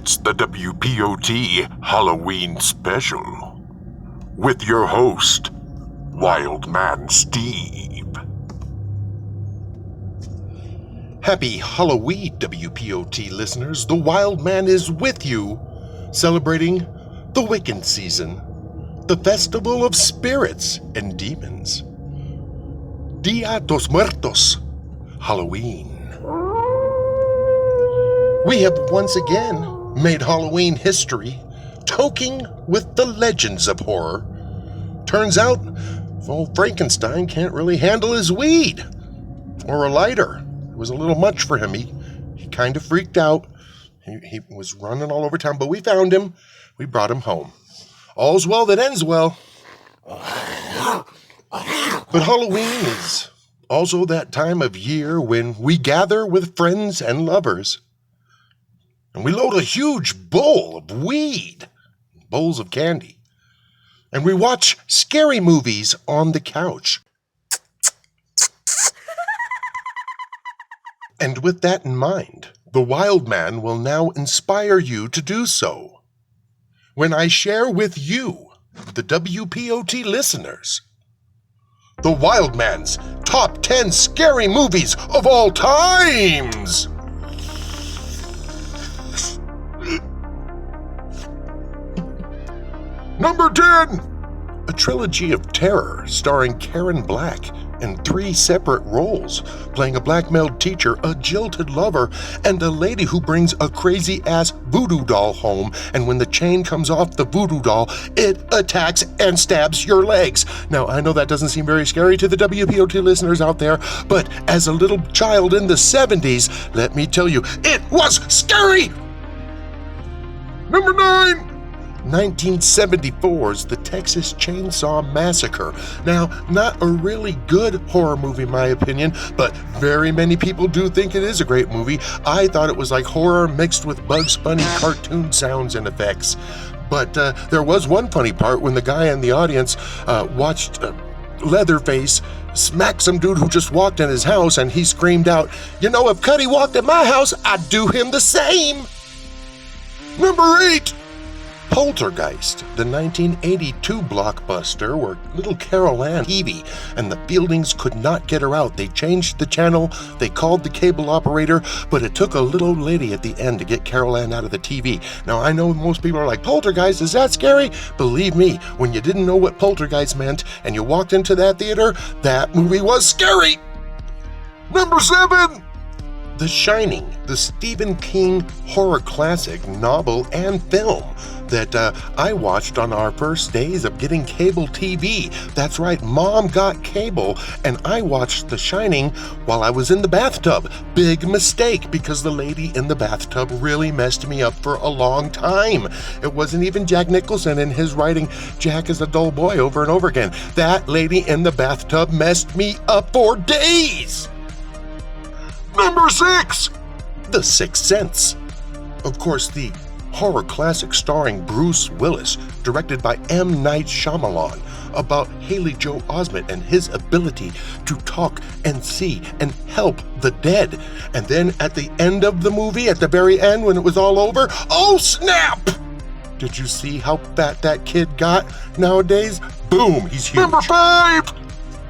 It's the W.P.O.T. Halloween Special with your host, Wildman Steve. Happy Halloween, W.P.O.T. listeners. The Wildman is with you, celebrating the Wiccan season, the festival of spirits and demons. Dia dos Muertos, Halloween. We have once again made Halloween history, toking with the legends of horror. Turns out, old Frankenstein can't really handle his weed or a lighter. It was a little much for him. He kind of freaked out. He was running all over town, but we found him. We brought him home. All's well that ends well. But Halloween is also that time of year when we gather with friends and lovers, and we load a huge bowl of weed, bowls of candy, and we watch scary movies on the couch. And with that in mind, the Wildman will now inspire you to do so when I share with you, the WPOT listeners, the Wildman's top 10 scary movies of all times. Number 10, a trilogy of terror starring Karen Black in 3 separate roles, playing a blackmailed teacher, a jilted lover, and a lady who brings a crazy-ass voodoo doll home, and when the chain comes off the voodoo doll, it attacks and stabs your legs. Now, I know that doesn't seem very scary to the WPOT listeners out there, but as a little child in the 70s, let me tell you, it was scary! Number 9! 1974's The Texas Chainsaw Massacre. Now, not a really good horror movie in my opinion, but very many people do think it is a great movie. I thought it was like horror mixed with Bugs Bunny cartoon sounds and effects. But there was one funny part when the guy in the audience watched Leatherface smack some dude who just walked in his house, and he screamed out, "You know, if Cuddy walked in my house, I'd do him the same." Number 8. Poltergeist, the 1982 blockbuster where little Carol Ann Heavey and the Fieldings could not get her out. They changed the channel, they called the cable operator, but it took a little old lady at the end to get Carol Ann out of the TV. Now, I know most people are like, Poltergeist, is that scary? Believe me, when you didn't know what Poltergeist meant and you walked into that theater, that movie was scary! Number 7! The Shining, the Stephen King horror classic, novel, and film that I watched on our first days of getting cable TV. That's right, Mom got cable, and I watched The Shining while I was in the bathtub. Big mistake, because the lady in the bathtub really messed me up for a long time. It wasn't even Jack Nicholson in his writing Jack is a dull boy over and over again. That lady in the bathtub messed me up for days. Number 6, The Sixth Sense. Of course, the horror classic starring Bruce Willis, directed by M. Night Shyamalan, about Haley Joel Osment and his ability to talk and see and help the dead. And then at the end of the movie, at the very end when it was all over, oh snap! Did you see how fat that kid got nowadays? Boom, he's huge. Number 5,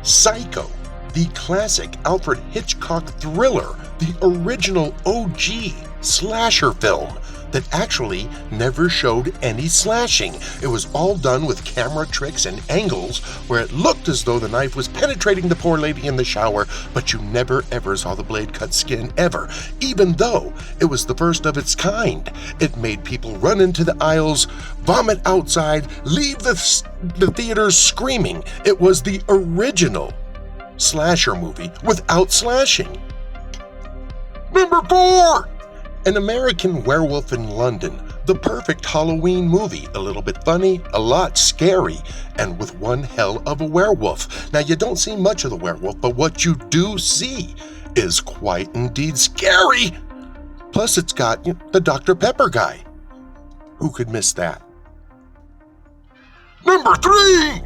Psycho. The classic Alfred Hitchcock thriller, the original OG slasher film that actually never showed any slashing. It was all done with camera tricks and angles where it looked as though the knife was penetrating the poor lady in the shower, but you never ever saw the blade cut skin ever, even though it was the first of its kind. It made people run into the aisles, vomit outside, leave the theaters screaming. It was the original slasher movie without slashing. Number 4, An American Werewolf in London, the perfect Halloween movie, a little bit funny, a lot scary, and with one hell of a werewolf. Now, you don't see much of the werewolf, but what you do see is quite indeed scary. Plus, it's got the Dr. Pepper guy. Who could miss that? Number 3,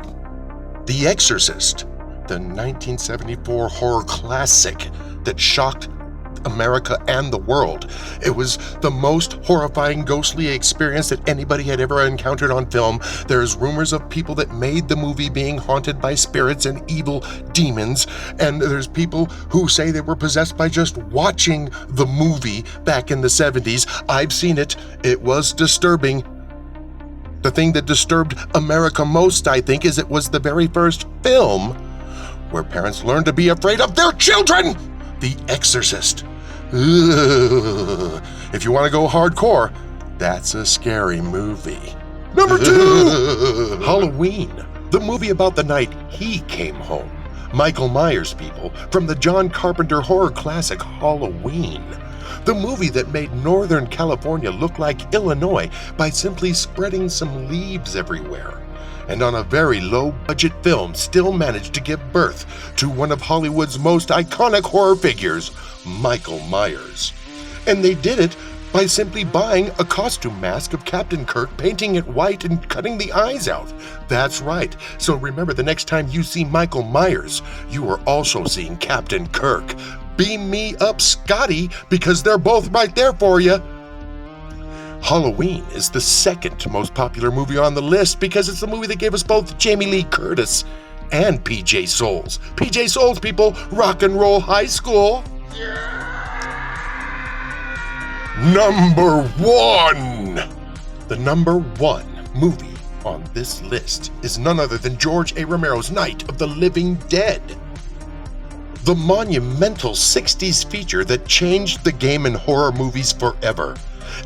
The Exorcist, the 1974 horror classic that shocked shocked America and the world. It was the most horrifying, ghostly experience that anybody had ever encountered on film. There's rumors of people that made the movie being haunted by spirits and evil demons, and there's people who say they were possessed by just watching the movie back in the 70s. I've seen it. It was disturbing. The thing that disturbed America most, I think, is it was the very first film where parents learned to be afraid of their children! The Exorcist. Ugh. If you want to go hardcore, that's a scary movie. Number 2! Halloween, the movie about the night he came home. Michael Myers, people, from the John Carpenter horror classic Halloween. The movie that made Northern California look like Illinois by simply spreading some leaves everywhere. And on a very low-budget film still managed to give birth to one of Hollywood's most iconic horror figures, Michael Myers. And they did it by simply buying a costume mask of Captain Kirk, painting it white and cutting the eyes out. That's right. So remember, the next time you see Michael Myers, you are also seeing Captain Kirk. Beam me up, Scotty, because they're both right there for you. Halloween is the second most popular movie on the list because it's the movie that gave us both Jamie Lee Curtis and P.J. Souls. P.J. Souls, people, Rock and Roll High School. Number 1! The number 1 movie on this list is none other than George A. Romero's Night of the Living Dead. The monumental 60s feature that changed the game in horror movies forever.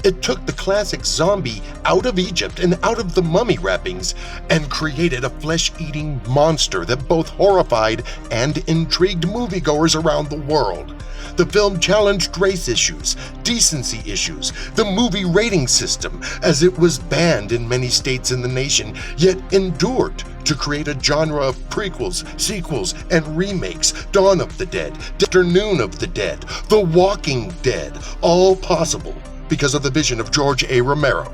It took the classic zombie out of Egypt and out of the mummy wrappings and created a flesh-eating monster that both horrified and intrigued moviegoers around the world. The film challenged race issues, decency issues, the movie rating system, as it was banned in many states in the nation, yet endured to create a genre of prequels, sequels, and remakes. Dawn of the Dead, Afternoon of the Dead, The Walking Dead, all possible because of the vision of George A. Romero.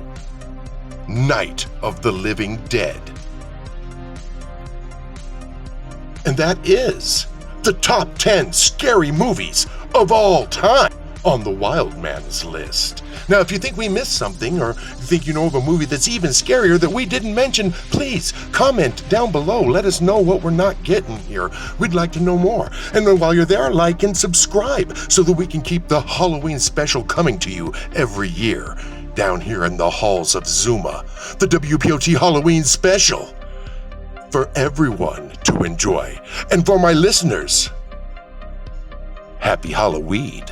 Night of the Living Dead. And that is the top 10 scary movies of all time on the Wildman's list. Now, if you think we missed something, or you think you know of a movie that's even scarier that we didn't mention, please comment down below. Let us know what we're not getting here. We'd like to know more. And then while you're there, like and subscribe so that we can keep the Halloween special coming to you every year down here in the halls of Zuma. The WPOT Halloween special for everyone to enjoy. And for my listeners, Happy Halloween.